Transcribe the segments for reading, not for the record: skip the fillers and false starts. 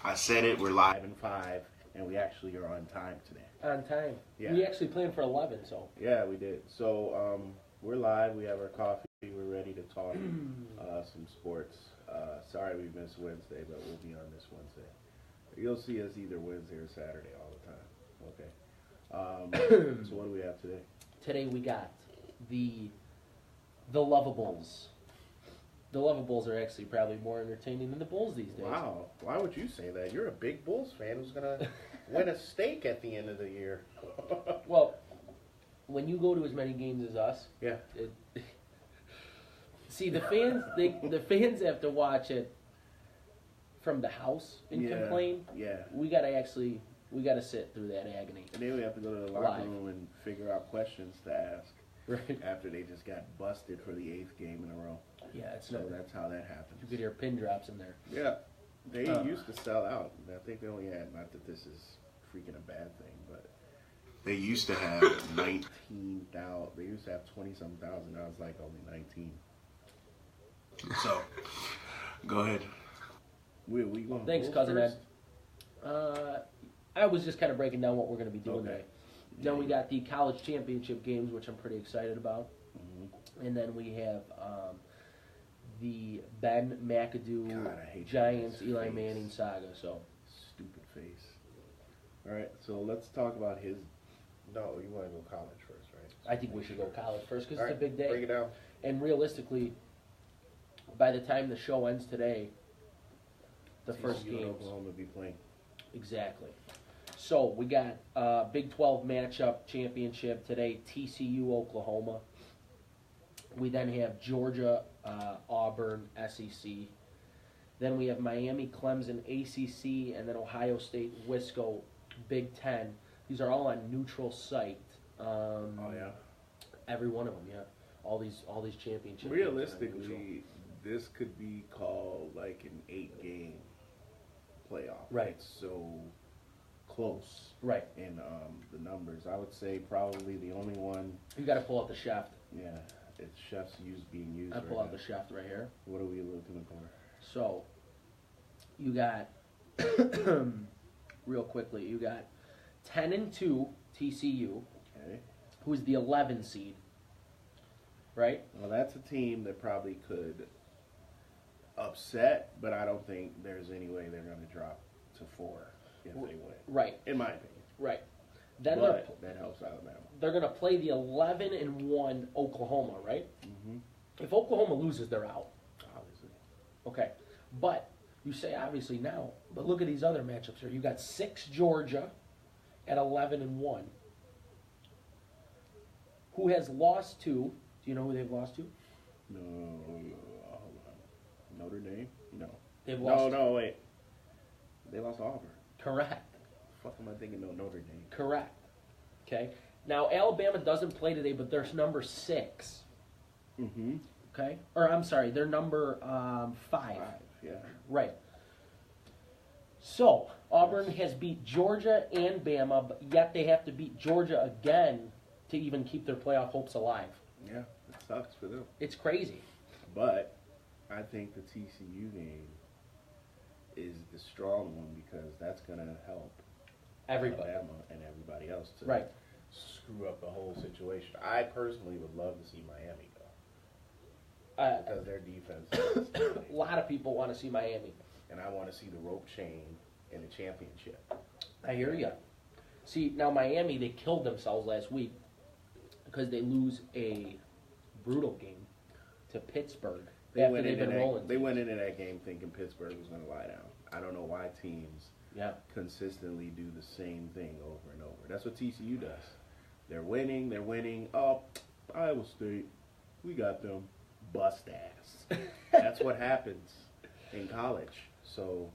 I said it. We're live in 5, and we actually are on time today. On time. Yeah. We actually planned for 11, so. Yeah, we did. So we're live. We have our coffee. We're ready to talk some sports. Sorry we missed Wednesday, but we'll be on this Wednesday. You'll see us either Wednesday or Saturday all the time. Okay. So what do we have today? Today we got the Lovables. The Lovables are actually probably more entertaining than the Bulls these days. Wow. Why would you say that? You're a big Bulls fan who's going to win a steak at the end of the year. Well, when you go to as many games as us, yeah. See, the fans have to watch it from the house and complain. Yeah. We got to sit through that agony. And then we have to go to the locker room and figure out questions to ask. Right. After they just got busted for the 8th game in a row. Yeah, that's how that happens. You could hear pin drops in there. Yeah. They used to sell out. I think they only had, not that this is freaking a bad thing, but they used to have 19,000. They used to have 20-something thousand. Now it's like only 19. So, go ahead. We going Thanks, Cousin Ed. I was just kind of breaking down what we're going to be doing today. Then we got the college championship games, which I'm pretty excited about. Mm-hmm. And then we have the Ben McAdoo Giants Eli Manning saga. So stupid face. All right, so let's talk about his. No, you want to go college first, right? I think we should go college first because it's a big day. Break it down. And realistically, by the time the show ends today, the first game Oklahoma will be playing. Exactly. So we got Big 12 matchup championship today, TCU, Oklahoma. We then have Georgia, Auburn, SEC. Then we have Miami, Clemson, ACC, and then Ohio State, Wisco, Big 10. These are all on neutral site. Oh yeah. Every one of them, yeah. All these championships. Realistically, this could be called like an 8-game playoff. Right. It's so close. Right. In the numbers, I would say probably the only one. You got to pull out the shaft. Yeah, it's chef's being used. I pull out the shaft right here. What are we looking for? So, you got real quickly. You got 10-2 TCU. Okay. Who's the 11 seed? Right. Well, that's a team that probably could upset, but I don't think there's any way they're going to drop to 4 if they win. Right. In my opinion. Right. Then that helps Alabama. They're going to play the 11-1 Oklahoma, right? Mm-hmm. If Oklahoma loses, they're out. Obviously. Okay. But you say obviously now, but look at these other matchups here. You got 6 Georgia at 11-1. Who has lost to? Do you know who they've lost to? No. Notre Dame? No. They've lost. No, wait. They lost to Auburn. Correct. Fuck am I thinking? No, Notre Dame. Correct. Okay. Now Alabama doesn't play today, but they're number 6. Mm-hmm. Okay. Or I'm sorry, they're number 5. Yeah. Right. So Auburn has beat Georgia and Bama, but yet they have to beat Georgia again to even keep their playoff hopes alive. Yeah, it sucks for them. It's crazy. But I think the TCU game is the strong one because that's going to help everybody, Alabama and everybody else to screw up the whole situation. I personally would love to see Miami go because their defense is a lot of people want to see Miami. And I want to see the rope chain in the championship. I hear you. See, now Miami, they killed themselves last week because they lose a brutal game to Pittsburgh. They went into that game thinking Pittsburgh was going to lie down. I don't know why teams consistently do the same thing over and over. That's what TCU does. They're winning. Oh, Iowa State, we got them. Bust ass. That's what happens in college. So,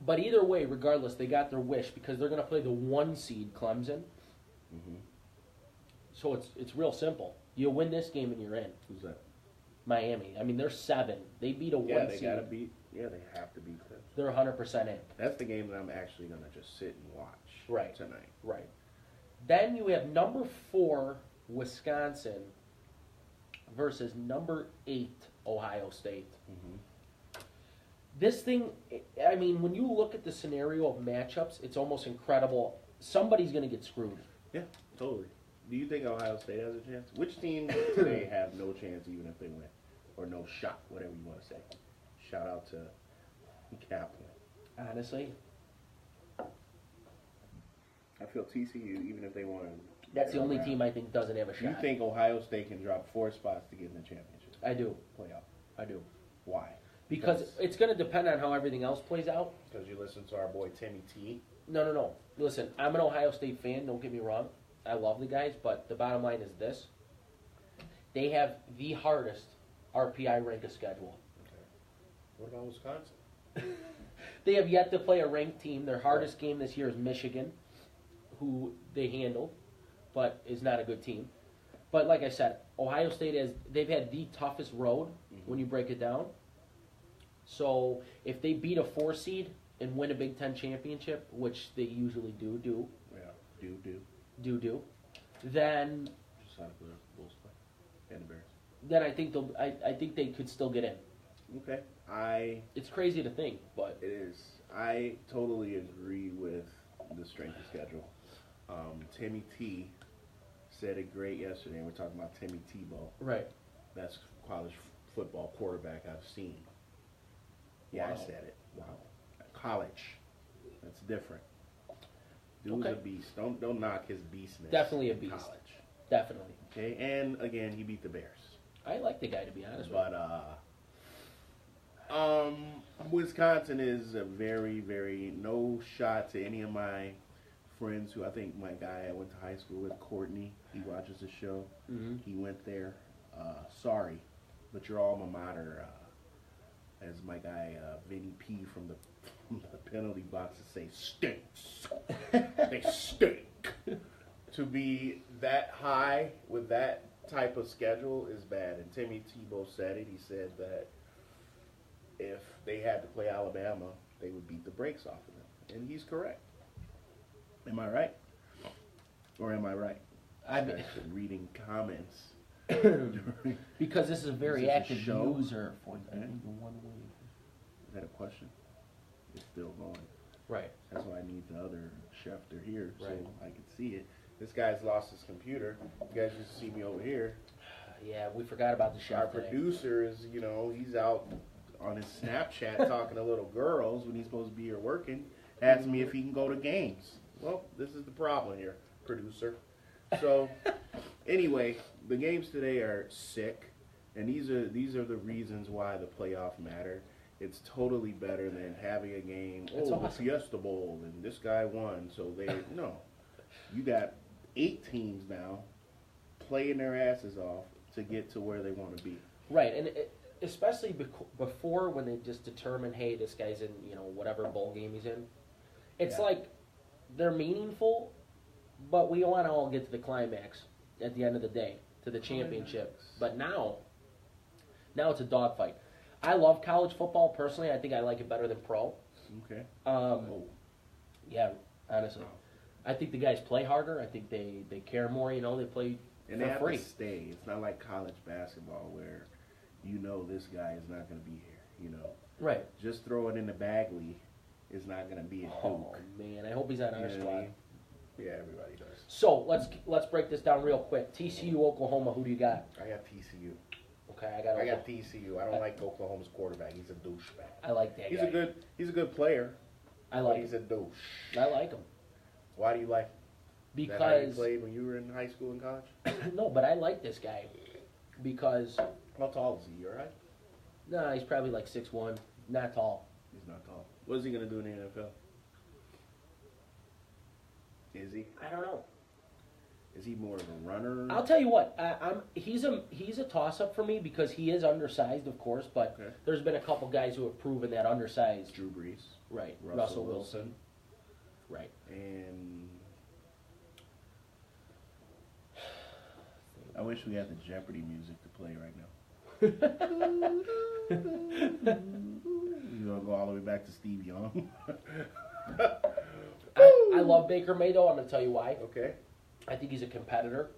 but either way, regardless, they got their wish because they're going to play the 1 seed Clemson. Mm-hmm. So it's real simple. You win this game and you're in. Who's that? Miami. I mean, they're 7. They beat a 1 seed. They gotta beat. Yeah, they have to beat Clemson. They're 100% in. That's the game that I'm actually gonna just sit and watch tonight. Right. Then you have number 4 Wisconsin versus number 8 Ohio State. Mm-hmm. This thing, I mean, when you look at the scenario of matchups, it's almost incredible. Somebody's going to get screwed. Yeah, totally. Do you think Ohio State has a chance? Which team today have no chance even if they win? Or no shot, whatever you want to say. Shout out to Kaplan. Honestly, I feel TCU, even if they won. that's the only team I think doesn't have a shot. You think Ohio State can drop 4 spots to get in the championship? I do. Playoff. I do. Why? Because it's going to depend on how everything else plays out. Because you listen to our boy Timmy T. No. Listen, I'm an Ohio State fan, don't get me wrong. I love the guys, but the bottom line is this. They have the hardest RPI ranked schedule. Okay. What about Wisconsin? They have yet to play a ranked team. Their hardest game this year is Michigan, who they handled, but is not a good team. But like I said, Ohio State they've had the toughest road when you break it down. So if they beat a 4 seed and win a Big Ten championship, which they usually do, then just like the Bulls play and the Bears. Then I think they could still get in. Okay, it's crazy to think, but it is. I totally agree with the strength of schedule. Timmy T said it great yesterday. We're talking about Timmy Tebow. Right. Best college football quarterback I've seen. Yeah, Wow. I said it. Wow. College. That's different. Dude's a beast. Don't knock his beastness. Definitely a beast. College. Definitely. Okay, and again, he beat the Bears. I like the guy, to be honest with you. Wisconsin is a very, very no shot to any of my friends who I think my guy I went to high school with, Courtney, he watches the show. Mm-hmm. He went there. Sorry, but your alma mater, as my guy Vinny P from the penalty box to say, stinks. They stink. To be that high with that type of schedule is bad. And Timmy Tebow said it. He said that if they had to play Alabama, they would beat the brakes off of them. And he's correct. Am I right? Or am I right? I mean, reading comments. Because this is a very active user. Okay. Is that a question? It's still going. Right. That's why I need the other Schefter here so right. I can see it. This guy's lost his computer. You guys just see me over here. Yeah, we forgot about the Schefter. Our producer is, he's out on his Snapchat talking to little girls when he's supposed to be here working, asking me if he can go to games. Well, this is the problem here, producer. So, anyway, the games today are sick, and these are the reasons why the playoff matter. It's totally better than having a game. Awesome. The Fiesta Bowl, and this guy won, so no. You got 8 teams now playing their asses off to get to where they want to be. Right, and especially before when they just determine, hey, this guy's in whatever bowl game he's in. It's like they're meaningful, but we want to all get to the climax at the end of the day, to the championship. But now it's a dogfight. I love college football personally. I think I like it better than pro. Okay. Yeah, honestly. I think the guys play harder. I think they care more. They play and for they have free. to stay. It's not like college basketball where this guy is not going to be here. Right. Just throw it in the Bagley is not going to be a Duke. Oh man, I hope he's on our squad. Yeah, everybody does. So let's break this down real quick. TCU, Oklahoma. Who do you got? I got TCU. Okay, I got TCU. I don't like Oklahoma's quarterback. He's a douchebag. I like that guy. He's a good player. I like He's a douche. I like him. Why do you like him? Because Is that how you played when you were in high school and college? No, but I like this guy because how tall is he? You alright? No, he's probably like 6'1", not tall. He's not tall. What is he gonna do in the NFL? Is he? I don't know. Is he more of a runner? I'll tell you what. He's a toss-up for me because he is undersized, of course. But there's been a couple guys who have proven that undersized. Drew Brees. Right. Russell Wilson. Right. And I wish we had the Jeopardy music to play right now. You gonna go all the way back to Steve Young? I love Baker Mayfield. I'm gonna tell you why. Okay. I think he's a competitor.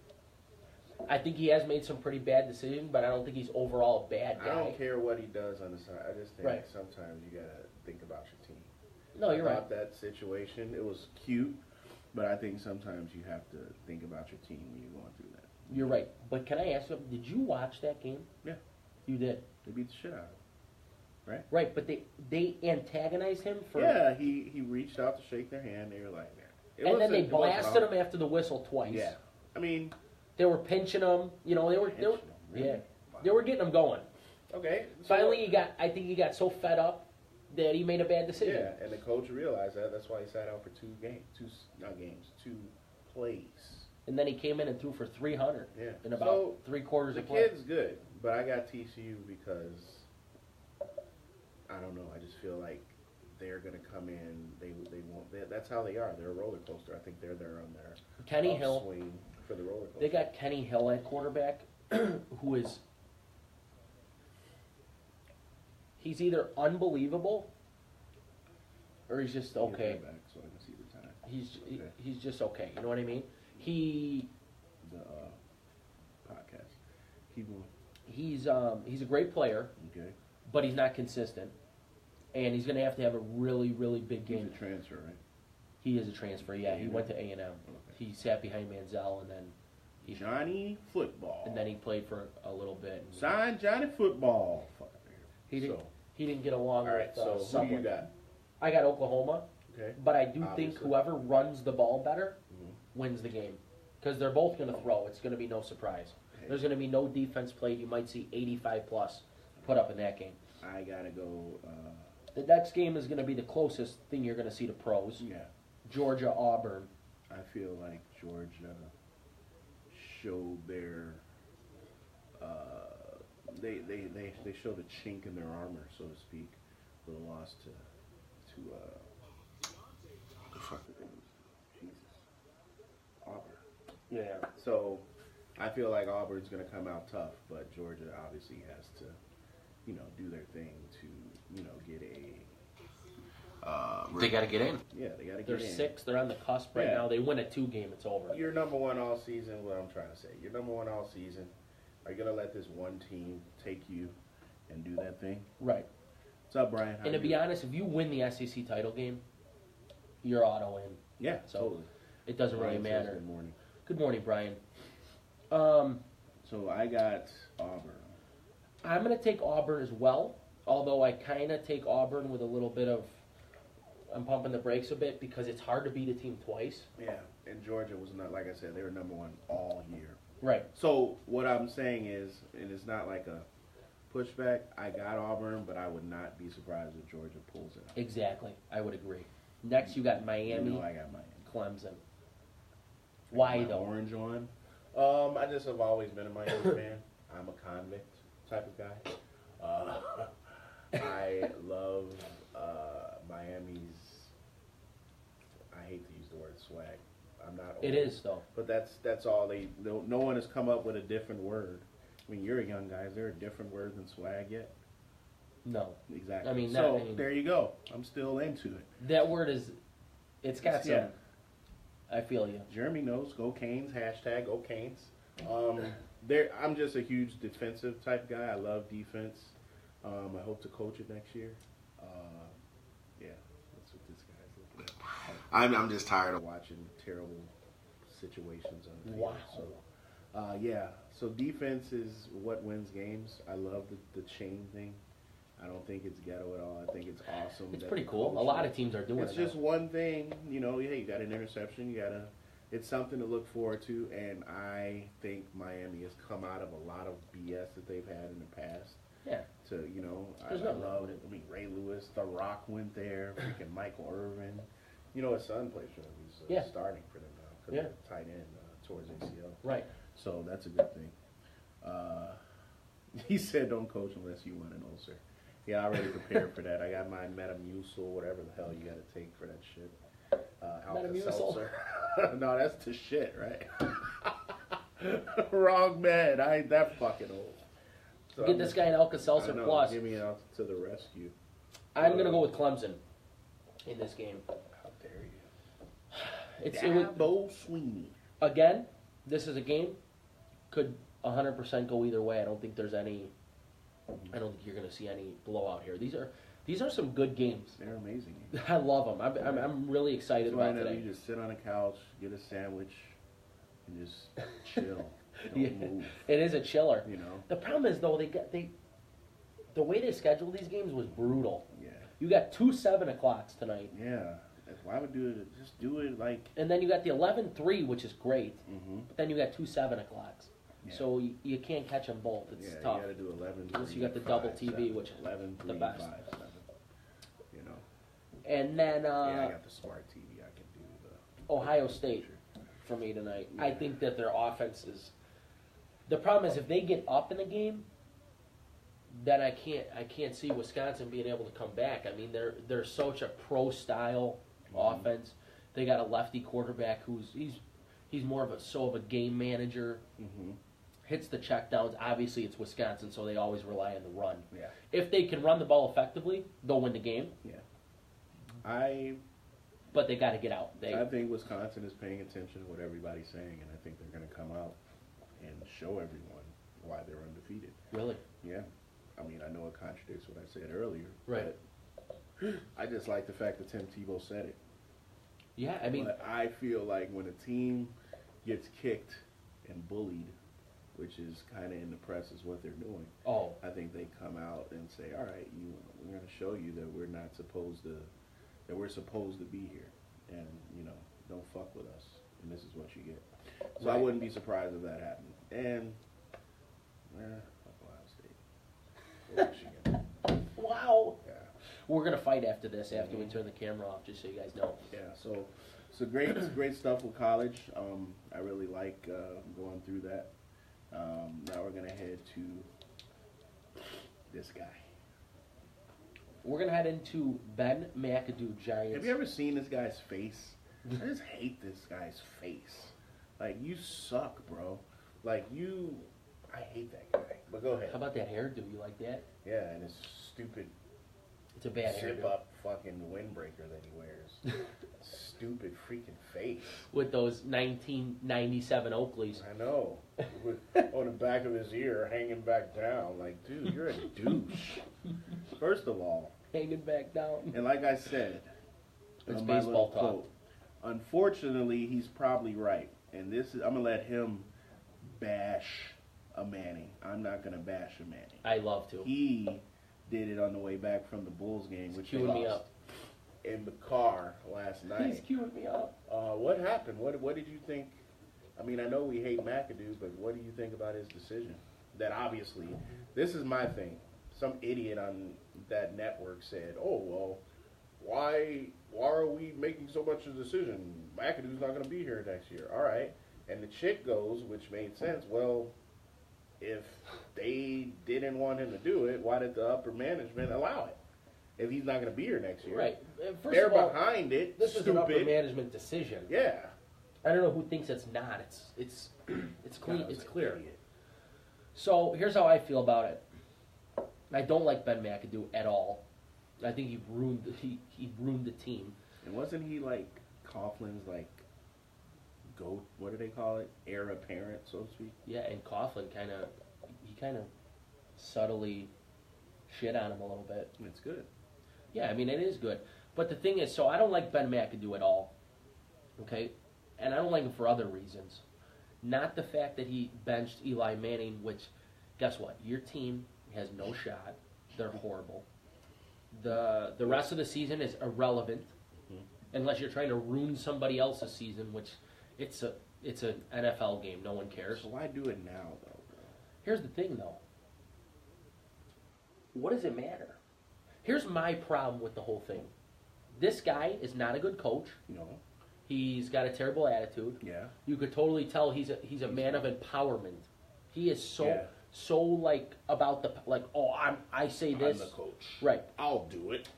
I think he has made some pretty bad decisions, but I don't think he's overall a bad guy. I don't care what he does on the side. I just think sometimes you gotta think about your team. No, you're right. That situation, it was cute, but I think sometimes you have to think about your team when you're going through that. You're right. But can I ask you, did you watch that game? Yeah. You did? They beat the shit out of him. Right? Right, but they antagonized him for... Yeah, he reached out to shake their hand. They were like, man. And then they blasted him after the whistle twice. Yeah. I mean... They were pinching him. You know, they were they were getting him going. Okay. So finally, I think he got so fed up that he made a bad decision. Yeah, and the coach realized that. That's why he sat out for two plays. And then he came in and threw for 300 in about 3 quarters of play. The kid's good, but I got TCU because, I don't know, I just feel like they're going to come in, they won't, that's how they are. They're a roller coaster. I think they're there on their Kenny Hill swing for the roller coaster. They got Kenny Hill at quarterback, who is, he's either unbelievable or he's just okay. Back so I can see the time. He's just okay. You know what I mean? The podcast. Keep going. He's a great player. Okay. But he's not consistent, and he's going to have a really, really big game. He's a transfer, right? He is a transfer. Yeah, he went to A&M. Okay. He sat behind Manziel, and then Johnny Football. And then he played for a little bit. Signed Johnny Football. He didn't get along with so who you got? I got Oklahoma. Okay. But I do think whoever runs the ball better wins the game. Because they're both going to throw. It's going to be no surprise. Okay. There's going to be no defense played. You might see 85-plus put up in that game. I got to go... the next game is going to be the closest thing you're going to see to pros. Yeah. Georgia-Auburn. I feel like Georgia showed their... They showed a chink in their armor, so to speak, with a loss to the fuck the thing. Jesus. Auburn. Yeah. So I feel like Auburn's going to come out tough, but Georgia obviously has to, do their thing to, get a. They got to get in. Yeah, they got to get in. They're 6. They're on the cusp right now. They win a 2 game. It's over. You're number 1 all season. What I'm trying to say. You're number 1 all season. Are you going to let this one team take you and do that thing? Right. What's up, Brian? And to be honest, if you win the SEC title game, you're auto in. Yeah, so totally. It doesn't really matter. Good morning. Good morning, Brian. So I got Auburn. I'm going to take Auburn as well, although I kind of take Auburn with a little bit of, I'm pumping the brakes a bit because it's hard to beat a team twice. Yeah, and Georgia was not, like I said, they were number 1 all year. Right. So what I'm saying is, and it's not like a pushback, I got Auburn, but I would not be surprised if Georgia pulls it out. Exactly. I would agree. Next, you got Miami. I got Miami. Clemson. Why, though? Orange on. I just have always been a Miami fan. I'm a convict type of guy. I love Miami's, I hate to use the word swag. I'm not old, it is, though. But that's all no one has come up with a different word. I mean, you're a young guy. Is there a different word than swag yet? No. Exactly. I mean, there you go. I'm still into it. That word is, it's got some, I feel you. Jeremy knows. Go Canes. Hashtag Go Canes. I'm just a huge defensive type guy. I love defense. I hope to coach it next year. Yeah, that's what this guy's looking at. I'm just tired of watching terrible situations on the field. Wow. So, yeah. So defense is what wins games. I love the chain thing. I don't think it's ghetto at all. I think it's awesome. It's pretty cool. A lot of teams are doing it. It's just one thing, hey, you got an interception. It's something to look forward to, and I think Miami has come out of a lot of BS that they've had in the past. Yeah. I love it. I mean, Ray Lewis, The Rock went there, freaking Michael Irvin. His son plays for them. He's starting for them now. Yeah. Tight end towards ACL. Right. So that's a good thing. He said don't coach unless you want an ulcer. Yeah, I already prepared for that. I got my Metamucil, whatever the hell you got to take for that shit. Alka-Seltzer. No, that's the shit, right? Wrong man. I ain't that fucking old. So get this guy an Alka-Seltzer Plus. Give me out to the rescue. I'm going to go with Clemson in this game. How dare you? Dabo Sweeney. Again, this is a game could 100% go either way. I don't think there's any. I don't think you're going to see any blowout here. These are some good games. They're amazing games. I love them. I'm really excited about today. You just sit on a couch, get a sandwich, and just chill. Don't move. It is a chiller. You know. The problem is though the way they scheduled these games was brutal. Yeah. You got 2 7 o'clocks tonight. Yeah. Why would do it? Just do it like. And then you got the 11-3, which is great. Mm-hmm. But then you got 2 7 o'clocks. Yeah. So you can't catch them both. It's tough. You got to do 11. Unless you got the double TV, which is 11, 3, the best. 5, 7. You know. And then. I got the smart TV. I can do the. Ohio State for me tonight. Yeah. I think that their offense is. The problem is if they get up in the game, then I can't see Wisconsin being able to come back. I mean they're such a pro style offense. They got a lefty quarterback he's more of a game manager. Mm-hmm. Hits the checkdowns. Obviously it's Wisconsin, so they always rely on the run. Yeah. If they can run the ball effectively, they'll win the game. Yeah. But they got to get out. I think Wisconsin is paying attention to what everybody's saying, and I think they're going to come out and show everyone why they're undefeated. Really? Yeah. I mean, I know it contradicts what I said earlier. Right. But I just like the fact that Tim Tebow said it. Yeah, I mean. But I feel like when a team gets kicked and bullied, which is kind of in the press is what they're doing. Oh. I think they come out and say, all right, we're going to show you that we're not supposed to, that we're supposed to be here. And, don't fuck with us. And this is what you get. So right. I wouldn't be surprised if that happened. And, fuck Ohio State. Wow. Yeah. We're going to fight after this, after we turn the camera off, just so you guys know. Yeah, so great stuff with college. I really like going through that. Now we're going to head to this guy. We're going to head into Ben McAdoo, Giants. Have you ever seen this guy's face? I just hate this guy's face. Like, you suck, bro. Like, I hate that guy. But go ahead. How about that hairdo? You like that? Yeah, and his stupid It's a bad hairdo. zip-up fucking windbreaker that he wears. Stupid freaking face. With those 1997 Oakleys. I know. On the back of his ear, hanging back down. Like, dude, you're a douche. First of all. Hanging back down. And like I said, it's baseball talk. Quote, unfortunately, he's probably right. And I'm going to let him bash a Manning. I'm not going to bash a Manning. I love to. He did it on the way back from the Bulls game, which he me up in the car last night. He's queuing me up. What happened? What did you think? I mean, I know we hate McAdoo, but what do you think about his decision? That obviously, this is my thing. Some idiot on that network said, "Oh well, why are we making so much of a decision? McAdoo's not going to be here next year." All right, and the chick goes, which made sense. Well, if they didn't want him to do it, why did the upper management allow it? If he's not going to be here next year, right? They're behind it. This is an upper management decision. Yeah, I don't know who thinks it's not. It's clean. It's clear. Idiot. So here's how I feel about it. I don't like Ben McAdoo at all. I think he ruined the team. And wasn't he like Coughlin's GOAT? What do they call it? Heir apparent, so to speak. Yeah, and Coughlin kind of subtly shit on him a little bit. It's good. Yeah, I mean it is good. But the thing is, so I don't like Ben McAdoo at all. Okay, and I don't like him for other reasons. Not the fact that he benched Eli Manning, which, guess what? Your team has no shot. They're horrible. The rest of the season is irrelevant, unless you're trying to ruin somebody else's season, which it's an NFL game. No one cares. So why do it now, though, bro? Here's the thing, though. What does it matter? Here's my problem with the whole thing. This guy is not a good coach. No. He's got a terrible attitude. Yeah. You could totally tell he's a man of empowerment. He is so about the I say this. I'm the coach. Right. I'll do it.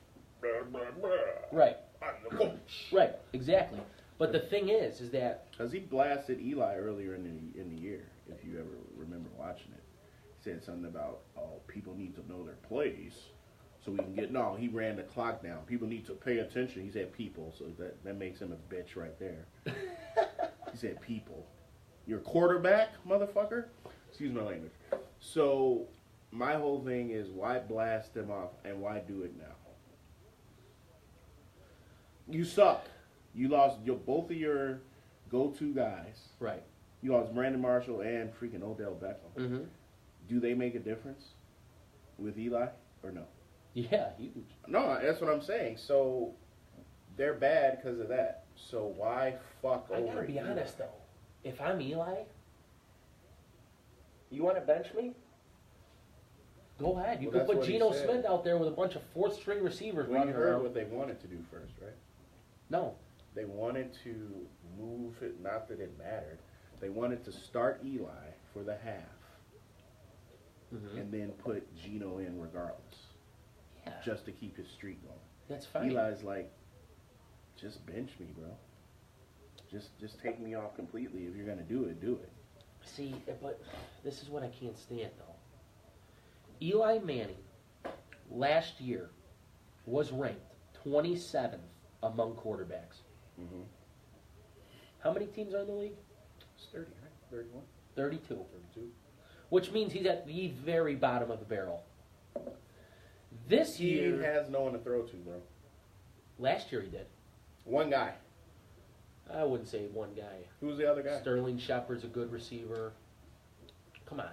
Right. I'm the coach. Right. Exactly. But the thing is that because he blasted Eli earlier in the year, if you ever remember watching it, he said something about people need to know their plays. So we can get he ran the clock down. People need to pay attention. He said people, so that makes him a bitch right there. He said people. Your quarterback, motherfucker. Excuse my language. So my whole thing is why blast them off and why do it now? You suck. You lost both of your go-to guys. Right. You lost Brandon Marshall and freaking Odell Beckham. Mm-hmm. Do they make a difference with Eli or no? Yeah, huge. No, that's what I'm saying. So they're bad because of that. So why fuck over I gotta be Eli? honest though. If I'm Eli, you want to bench me? Go ahead. You can put Geno Smith out there with a bunch of fourth-string receivers Well, running you heard around. what they wanted to do first, right? No. They wanted to move it, not that it mattered. They wanted to start Eli for the half and then put Geno in regardless. Yeah. Just to keep his streak going. That's fine. Eli's like, just bench me, bro. Just take me off completely. If you're going to do it, do it. See, but this is what I can't stand, though. Eli Manning, last year, was ranked 27th among quarterbacks. Mm-hmm. How many teams are in the league? It's 30, right? 31? 32. 32. Which means he's at the very bottom of the barrel. This year... He has no one to throw to, bro. Last year he did. One guy. I wouldn't say one guy. Who's the other guy? Sterling Shepard's a good receiver. Come on.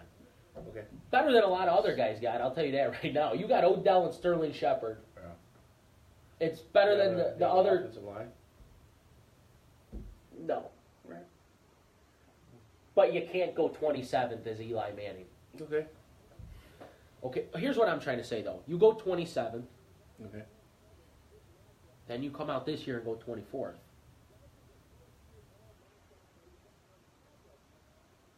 Okay. Better than a lot of other guys got, I'll tell you that right now. You got Odell and Sterling Shepard. Yeah. It's better than the other... Offensive line? No. Right. But you can't go 27th as Eli Manning. Okay. Okay, here's what I'm trying to say, though. You go 27th. Okay. Then you come out this year and go 24th.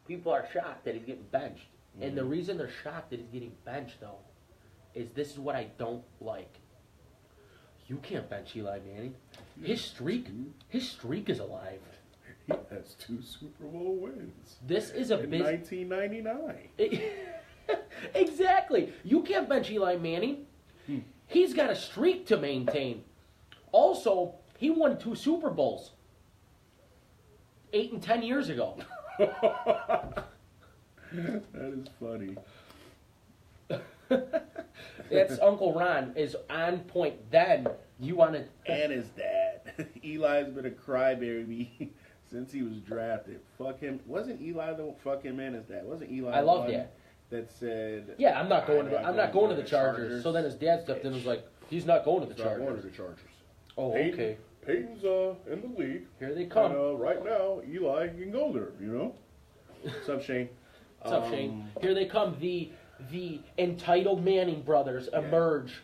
People are shocked that he's getting benched. Mm-hmm. And the reason they're shocked that he's getting benched, though, is this is what I don't like. You can't bench Eli Manning. His streak is alive. He has 2 Super Bowl wins. This is a in 1999. Exactly. You can't bench Eli Manning. He's got a streak to maintain. Also, he won 2 Super Bowls 8 and 10 years ago. That is funny. That's Uncle Ron is on point. Then you want to... And his dad. Eli's been a crybaby since he was drafted. Fuck him. Wasn't Eli the fuck him and his dad? Wasn't Eli? I love that. That said, yeah, I'm not going to the Chargers. So then his dad stepped in and was like, he's not going to the Chargers. Not going to the Chargers. Oh, Peyton, okay. Peyton's in the league. Here they come. And, right now, Eli can go there. You know. What's up, Shane? What's up, Shane? Here they come. The entitled Manning brothers emerge.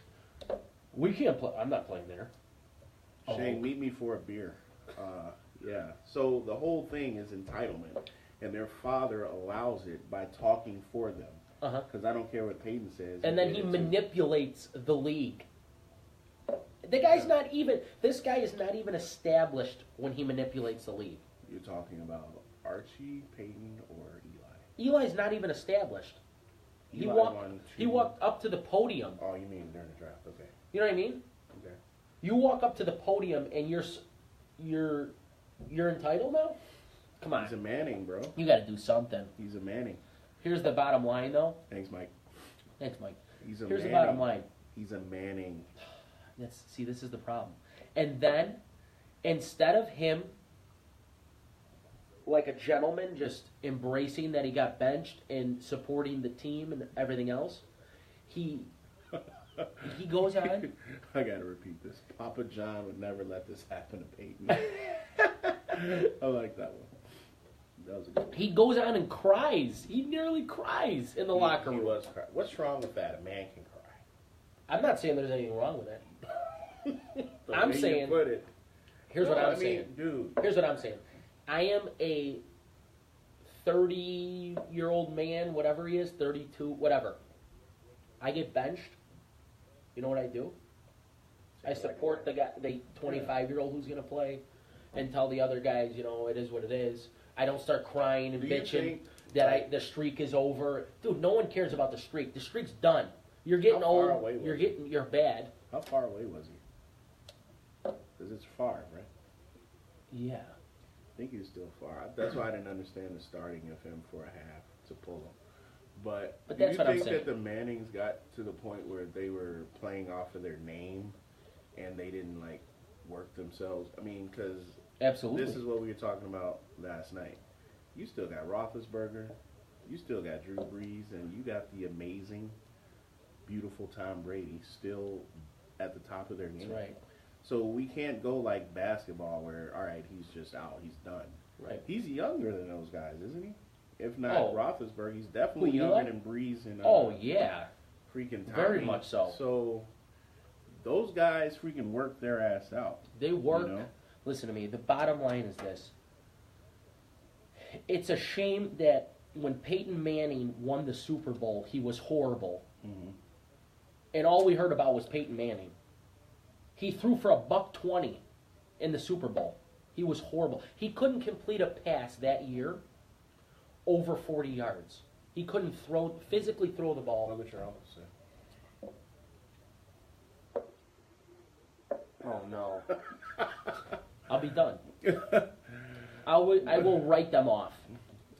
We can't play. I'm not playing there. Shane, meet me for a beer. Yeah. So the whole thing is entitlement, and their father allows it by talking for them. Because I don't care what Peyton says. And then he manipulates the league. The guy's not even. This guy is not even established when he manipulates the league. You're talking about Archie, Peyton, or Eli? Eli's not even established. He walked up to the podium. Oh, you mean during the draft? Okay. You know what I mean? Okay. You walk up to the podium and you're entitled now? Come on. He's a Manning, bro. You got to do something. He's a Manning. Here's the bottom line, though. Thanks, Mike. Thanks, Mike. He's a Here's Manning. the bottom line. He's a Manning. See, this is the problem. And then, instead of him, like a gentleman, just embracing that he got benched and supporting the team and everything else, he goes on. I gotta repeat this. Papa John would never let this happen to Peyton. I like that one. That was a good one. He goes on and cries. He nearly cries in the locker room. He was crying. What's wrong with that? A man can cry. I'm not saying there's anything wrong with that. I'm saying. Here's what I'm saying. Dude. Here's what I'm saying. I am a 30-year-old man, whatever he is, 32, whatever. I get benched. You know what I do? I support the guy, the 25-year-old who's going to play, and tell the other guys, you know, it is what it is. I don't start crying and bitching that the streak is over. Dude, no one cares about the streak. The streak's done. You're getting old. You're bad. How far away was he? Because it's far, right? Yeah. think he was still far. That's why I didn't understand the starting of him for a half to pull him. But do that's you what I'm think saying. that the Mannings got to the point where they were playing off of their name and they didn't like work themselves? I mean, because absolutely, this is what we were talking about last night. You still got Roethlisberger, you still got Drew Brees, and you got the amazing, beautiful Tom Brady still at the top of their game. That's right. So we can't go like basketball where, all right, he's just out, he's done. Right. He's younger than those guys, isn't he? If not Roethlisberger, he's definitely Who, younger than Brees and yeah, freaking Tommy. very much so. So those guys freaking work their ass out. They work. You know? Listen to me. The bottom line is this. It's a shame that when Peyton Manning won the Super Bowl, he was horrible. Mm-hmm. And all we heard about was Peyton Manning. He threw for $120 in the Super Bowl. He was horrible. He couldn't complete a pass that year over 40 yards. He couldn't physically throw the ball. Look at your helmet, sir. Oh, no. I'll be done. I will write them off.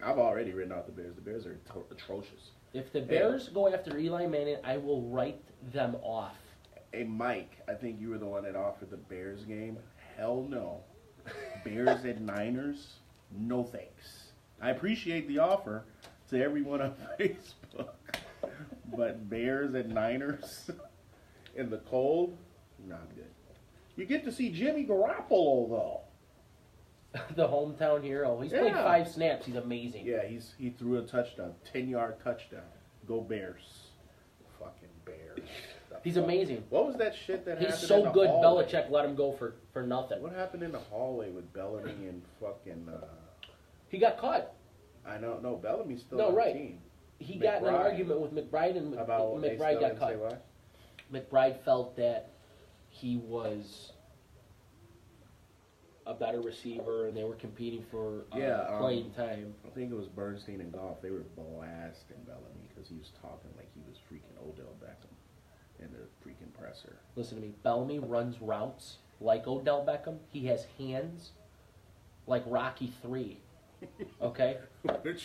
I've already written off the Bears. The Bears are atrocious. If the Bears go after Eli Manning, I will write them off. Hey, Mike, I think you were the one that offered the Bears game. Hell no. Bears and Niners, no thanks. I appreciate the offer to everyone on Facebook. But Bears and Niners in the cold, not good. You get to see Jimmy Garoppolo, though. The hometown hero. He's played 5 snaps. He's amazing. Yeah, he threw a touchdown, 10-yard touchdown. Go Bears. Fucking Bears. He's amazing. What was that shit that happened? He's so good, hallway? Belichick let him go for nothing. What happened in the hallway with Bellamy and fucking... He got caught. I know. No, Bellamy's still on the team. He got in an argument with McBride, and McBride got caught. McBride felt that he was a better receiver, and they were competing for playing time. I think it was Bernstein and Goff. They were blasting Bellamy because he was talking like he was freaking Odell Beckham in the freaking presser. Listen to me. Bellamy runs routes like Odell Beckham. He has hands like Rocky III. Okay? Did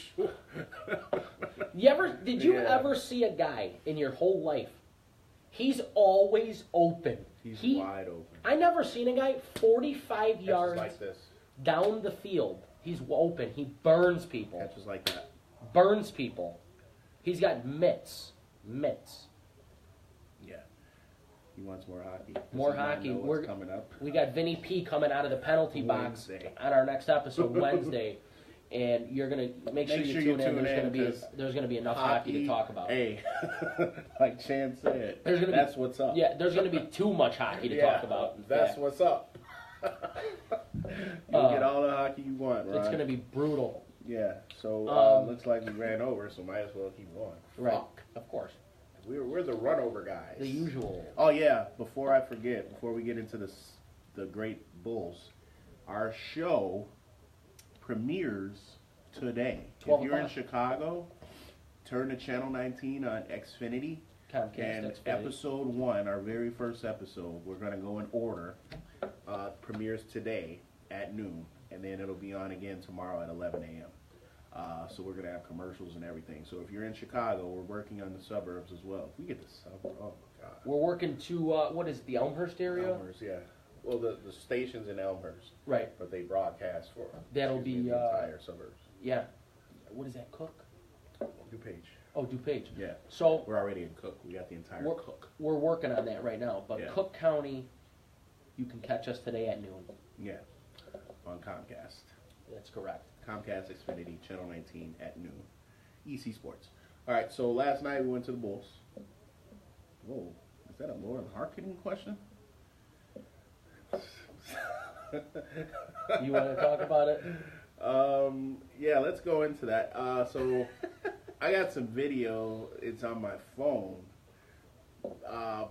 you ever see a guy in your whole life? He's always open. He's wide open. I never seen a guy 45 yards like this. down the field. He's open. He burns people. Catches like that. Burns people. He's got mitts. Yeah. He wants more hockey. More hockey. We're coming up. We got Vinny P coming out of the penalty box on our next episode Wednesday. And you're gonna make sure you tune in. There's gonna be enough hockey to talk about. Hey, like Chan said, that's what's up. Yeah, there's gonna be too much hockey to talk about. That's what's up. You'll get all the hockey you want, Ron. It's gonna be brutal. Yeah. So looks like we ran over, so might as well keep going. Right. Fuck. Of course. We're the run over guys. The usual. Oh yeah. Before I forget, before we get into the great Bulls, our show premieres today. If you're in Chicago, turn to Channel 19 on Xfinity. And Xfinity. Episode 1, our very first episode, we're going to go in order, premieres today at noon. And then it'll be on again tomorrow at 11 a.m. So we're going to have commercials and everything. So if you're in Chicago, we're working on the suburbs as well. If we get the suburbs, oh my God. We're working to, what is it, the Elmhurst area? Elmhurst, yeah. Well, the station's in Elmhurst. Right. But they broadcast for that'll be the entire suburbs. Yeah. What is that, Cook? DuPage. Oh, DuPage. Yeah. So we're already in Cook. We got the entire Cook. We're working on that right now. But Cook County, you can catch us today at noon. Yeah. On Comcast. That's correct. Comcast Xfinity, Channel 19 at noon. ECSports. All right, so last night we went to the Bulls. Whoa. Is that a Lauren Harkin question? You want to talk about it? Yeah, let's go into that. So I got some video. It's on my phone.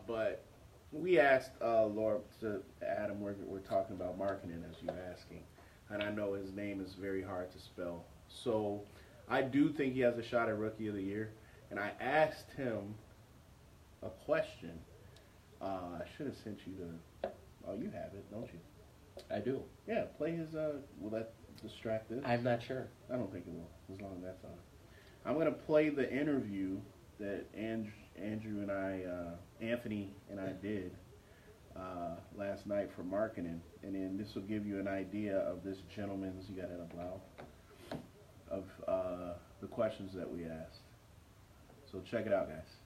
But we asked Laura to Adam, we're talking about marketing as you're asking. And I know his name is very hard to spell. So I do think he has a shot at Rookie of the Year. And I asked him a question. I should have sent you the... Oh, you have it, don't you? I do. Yeah, play his... distract this? I'm not sure. I don't think it will, as long as that's on. I'm going to play the interview that Anthony and I did last night for marketing, and then this will give you an idea of this gentleman's, you got it up loud, of the questions that we asked. So check it out, guys.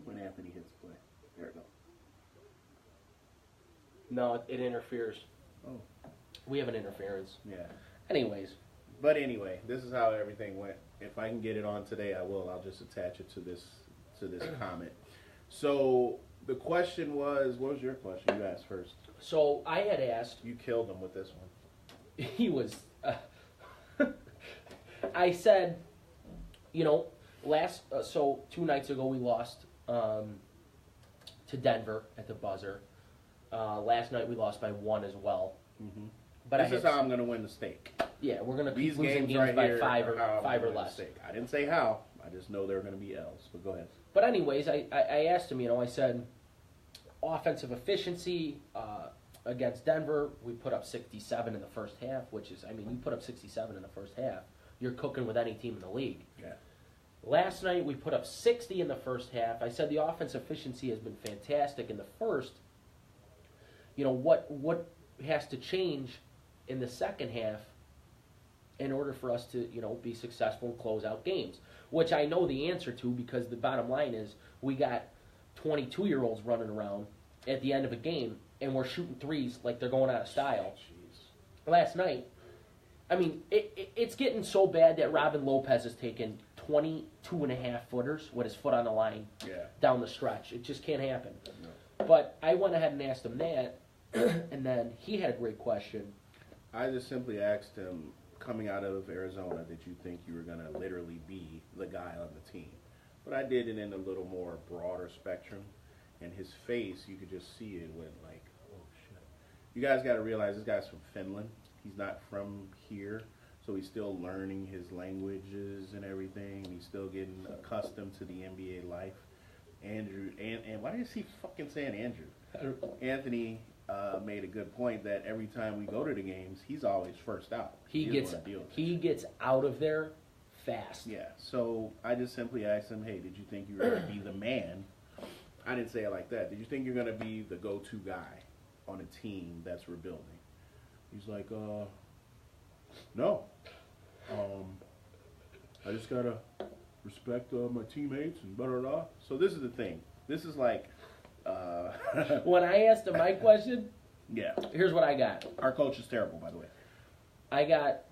When Anthony hits play. There it goes. No, it interferes. Oh. We have an interference. Yeah. Anyways. But anyway, this is how everything went. If I can get it on today, I will. I'll just attach it to this comment. So the question was, what was your question? You asked first. So I had asked. You killed him with this one. He was. I said, you know, so 2 nights ago we lost to Denver at the buzzer. Last night we lost by 1 as well. Mm-hmm. But this is how I'm going to win the stake. Yeah, we're going to keep These losing games right by here 5 or less. I didn't say how. I just know there are going to be L's. But go ahead. But anyways, I asked him, you know, I said, offensive efficiency against Denver, we put up 67 in the first half, which is, I mean, you put up 67 in the first half, you're cooking with any team in the league. Yeah. Last night, we put up 60 in the first half. I said the offensive efficiency has been fantastic in the first. You know, what has to change in the second half in order for us to, you know, be successful and close out games? Which I know the answer to, because the bottom line is we got 22-year-olds running around at the end of a game, and we're shooting threes like they're going out of style. Jeez. Last night, I mean, it's getting so bad that Robin Lopez has taken 22.5-footers with his foot on the line down the stretch. It just can't happen. No. But I went ahead and asked him that, and then he had a great question. I just simply asked him, coming out of Arizona, did you think you were going to literally be the guy on the team? But I did it in a little more broader spectrum, and his face, you could just see it went like, oh shit. You guys got to realize this guy's from Finland. He's not from here, so he's still learning his languages and everything. He's still getting accustomed to the NBA life. Andrew, and why is he fucking saying Andrew? Anthony made a good point that every time we go to the games, he's always first out. He gets out of there fast. Yeah, so I just simply asked him, hey, did you think you were going to be the man? I didn't say it like that. Did you think you're going to be the go-to guy on a team that's rebuilding? He's like, no. I just got to respect my teammates and blah, blah, blah. So this is the thing. This is like... when I asked him my question, yeah, here's what I got. Our coach is terrible, by the way. I got...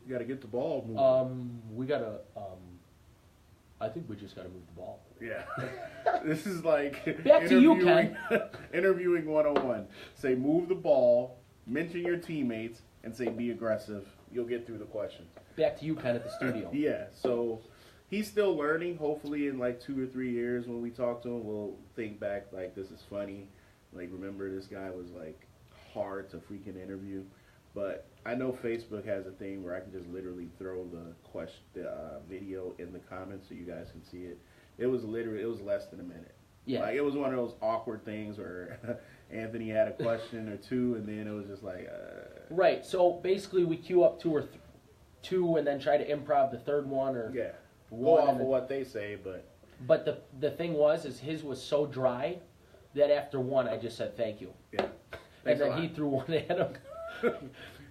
You got to get the ball moving. We got to... I think we just got to move the ball. Yeah. This is like... Back to you, Ken. Interviewing 101. Say, move the ball, mention your teammates, and say, be aggressive. You'll get through the questions. Back to you, Ken, at the studio. Yeah, so... He's still learning. Hopefully in like 2 or 3 years when we talk to him, we'll think back like, this is funny. Like, remember this guy was like hard to freaking interview. But I know Facebook has a thing where I can just literally throw the video in the comments so you guys can see it. It was less than a minute. Yeah. Like, it was one of those awkward things where Anthony had a question or two, and then it was just like... Right. So basically we queue up two and then try to improv the third one, or... Yeah. Go off of what they say, but... But the thing was, his was so dry that after one, I just said thank you. Yeah. And then he threw one at him.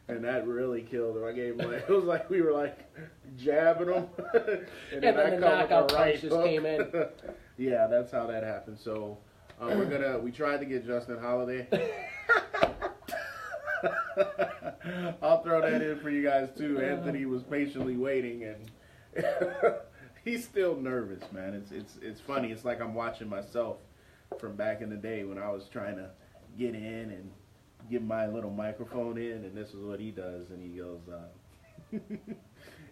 And that really killed him. I gave him like, it was like we were like jabbing him. and then the knockout punch just came in. Yeah, that's how that happened. So we tried to get Justin Holiday. I'll throw that in for you guys too. Anthony was patiently waiting, and he's still nervous, man. It's funny. It's like I'm watching myself from back in the day when I was trying to get in and get my little microphone in, and this is what he does. And he goes,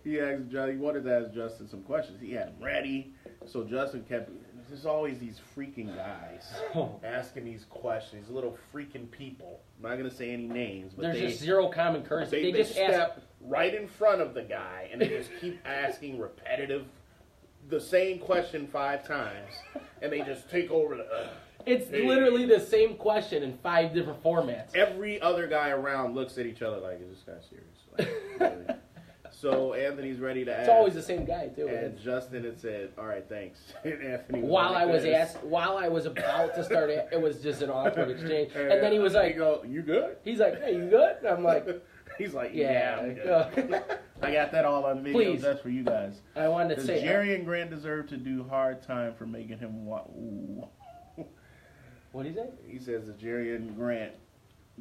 he wanted to ask Justin some questions. He had them ready, so Justin kept. There's always these freaking guys asking these questions. These little freaking people. I'm not gonna say any names, but there's just zero common courtesy. They just step right in front of the guy, and they just keep asking repetitive, the same question 5 times, and they just take over the. It's literally the same question in 5 different formats. Every other guy around looks at each other like, is this guy serious? Like, really? So Anthony's ready to ask. It's always the same guy, too. And Justin had said, all right, thanks. And Anthony while I was about to start it, it was just an awkward exchange. And then he was like, you good? He's like, hey, you good? And I'm like, he's like, yeah. I'm good. I got that all on video. Please. That's for you guys. I wanted to say, Jerry and Grant deserve to do hard time for making him Ooh. What did he say? He says that Jerry and Grant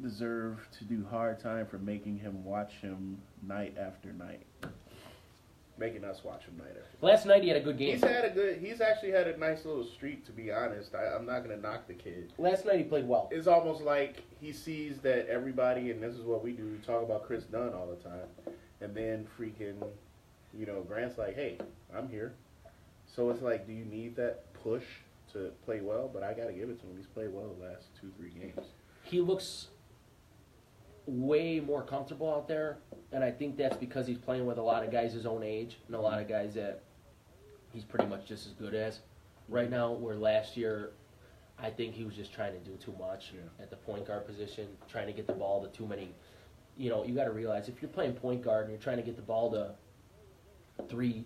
deserve to do hard time for making him watch him night after night. Making us watch him night after night. Last night he had a good game. He's actually had a nice little streak, to be honest. I'm not going to knock the kid. Last night he played well. It's almost like he sees that everybody, and this is what we do, we talk about Chris Dunn all the time. And then freaking, Grant's like, hey, I'm here. So it's like, do you need that push to play well? But I got to give it to him. He's played well the last 2-3 games. He looks way more comfortable out there, and I think that's because he's playing with a lot of guys his own age and a lot of guys that he's pretty much just as good as right now, where last year I think he was just trying to do too much at the point guard position, trying to get the ball to too many. You got to realize if you're playing point guard and you're trying to get the ball to 3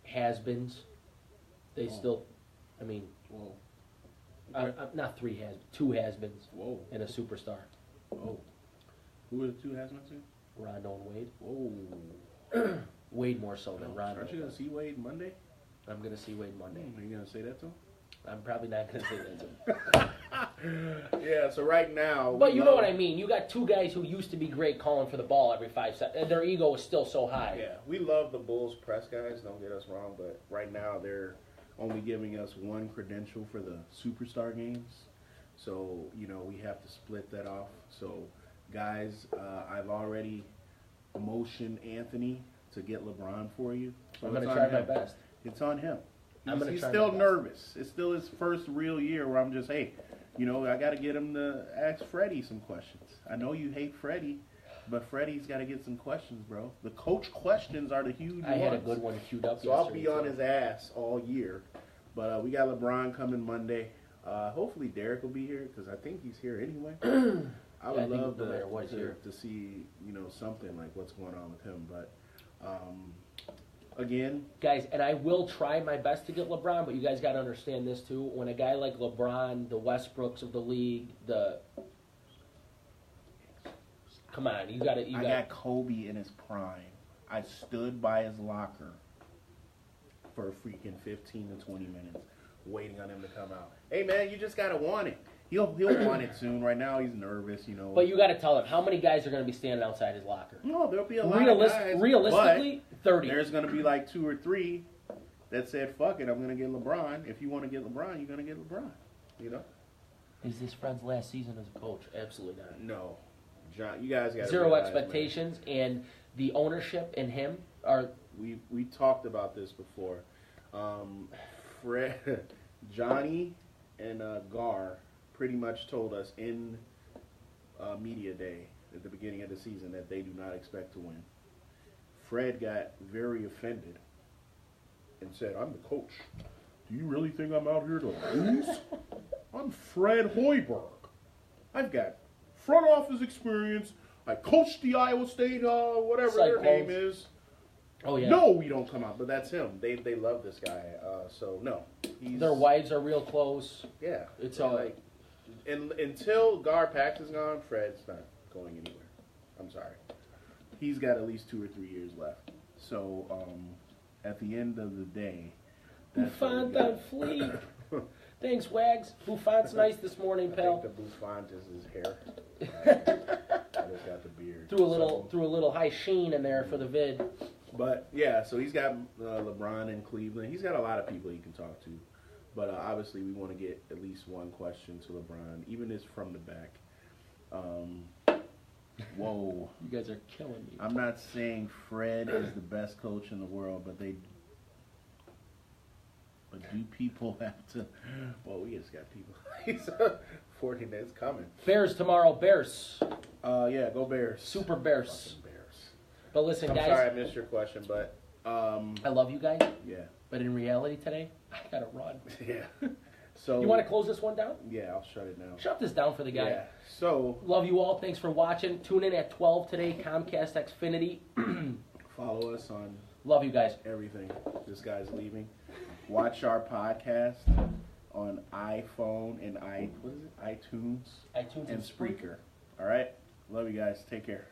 has-beens, they still, not 3 has, 2 has-beens and a superstar. Oh. Who are the 2 has-beens? Rondo and Wade. Whoa. Wade more so than Rondo. Aren't you going to see Wade Monday? I'm going to see Wade Monday. Are you going to say that to him? I'm probably not going to say that to him. Yeah, so right now... But you know what I mean. You got 2 guys who used to be great calling for the ball every 5 seconds. And their ego is still so high. Yeah, we love the Bulls press guys, don't get us wrong, but right now they're only giving us 1 credential for the superstar games. So, we have to split that off. So, guys, I've already motioned Anthony to get LeBron for you. So I'm going to try my best. It's on him. He's still nervous. It's still his first real year where I'm just, hey, I got to get him to ask Freddie some questions. I know you hate Freddie, but Freddie's got to get some questions, bro. The coach questions are the huge ones. I had a good one queued up. So I'll be on his ass all year. But we got LeBron coming Monday. Hopefully Derek will be here because I think he's here anyway. I would love to see, something like what's going on with him. But again, guys, and I will try my best to get LeBron, but you guys got to understand this too. When a guy like LeBron, the Westbrooks of the league, come on, you got to. I got Kobe in his prime. I stood by his locker for a freaking 15 to 20 minutes, waiting on him to come out. Hey man, you just gotta want it. He'll want it soon. Right now he's nervous, But you got to tell him how many guys are going to be standing outside his locker. No, there'll be a lot of guys. Realistically, 30. There's going to be like 2 or 3 that said, "Fuck it, I'm going to get LeBron." If you want to get LeBron, you're going to get LeBron. Is this Fred's last season as a coach? Absolutely not. No, John, you guys got zero expectations, and the ownership and him are. We talked about this before. Fred, Johnny, and Gar pretty much told us in media day at the beginning of the season that they do not expect to win. Fred got very offended and said, "I'm the coach. Do you really think I'm out here to lose? I'm Fred Hoiberg. I've got front office experience. I coached the Iowa State, whatever their name is." Oh yeah. No, we don't come out, but that's him. They love this guy. So no, their wives are real close. Yeah, it's all like, until Gar Pax is gone, Fred's not going anywhere. I'm sorry. He's got at least 2 or 3 years left. So at the end of the day, Buffon on fleek. Thanks, Wags. Buffon's nice this morning, pal. I think the Buffon is his hair. I just got the beard. Threw a little high sheen in there for the vid. But yeah, so he's got LeBron in Cleveland. He's got a lot of people he can talk to. But obviously, we want to get at least one question to LeBron, even if it's from the back. Whoa. You guys are killing me. I'm not saying Fred is the best coach in the world, but do people have to? Well, we just got people. He's 40 minutes coming. Bears tomorrow. Bears. Yeah, go Bears. Super Bears. Fucking Bears. But listen, guys. I'm sorry I missed your question, but I love you guys. Yeah. But in reality today, I gotta run. Yeah. So you want to close this one down? Yeah, I'll shut it down. Shut this down for the guy. Yeah. So love you all. Thanks for watching. Tune in at 12 today. Comcast Xfinity. Follow us on. Love you guys. Everything. This guy's leaving. Watch our podcast on iPhone and iTunes and Spreaker. All right. Love you guys. Take care.